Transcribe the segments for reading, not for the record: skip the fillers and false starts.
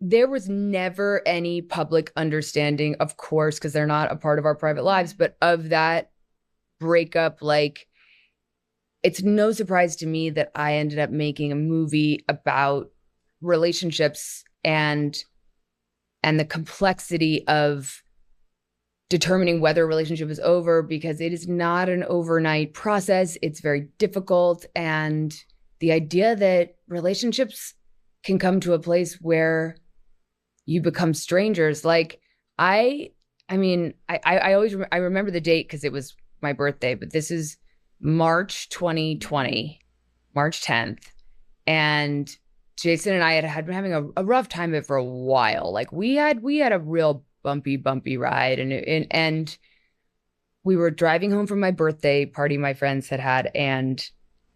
there was never any public understanding, of course, because they're not a part of our private lives, but of that breakup. Like, it's no surprise to me that I ended up making a movie about relationships and the complexity of determining whether a relationship is over, because it is not an overnight process. It's very difficult. And the idea that relationships can come to a place where you become strangers. Like I always I remember the date because it was my birthday, but this is March 2020, March 10th. And Jason and I had been having a rough time of it for a while. Like we had a real bumpy ride, and we were driving home from my birthday party my friends had, and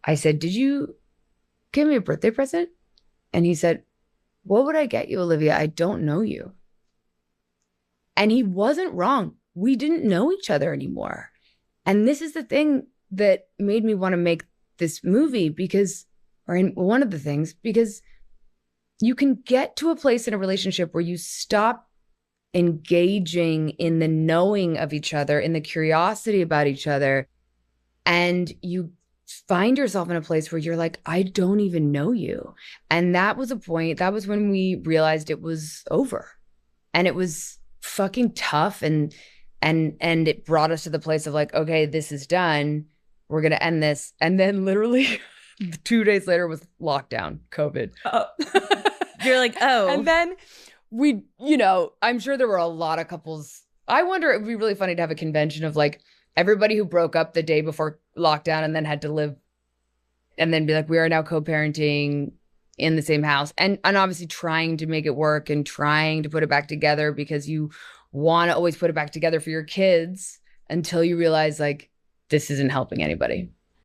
I said, "Did you give me a birthday present?" And he said, "What would I get you, Olivia? I don't know you." And he wasn't wrong. We didn't know each other anymore. And this is the thing that made me want to make this movie, because, or in one of the things, because you can get to a place in a relationship where you stop engaging in the knowing of each other, in the curiosity about each other, and you find yourself in a place where you're like, I don't even know you. And that was a point, that was when we realized it was over. And it was fucking tough, and it brought us to the place of like, okay, this is done. We're going to end this. And then literally 2 days later was lockdown, COVID. Oh. You're like, oh. And then I'm sure there were a lot of couples. I wonder, it would be really funny to have a convention of like everybody who broke up the day before lockdown and then had to live and then be like, we are now co-parenting in the same house, and obviously trying to make it work and trying to put it back together, because you want to always put it back together for your kids until you realize like this isn't helping anybody.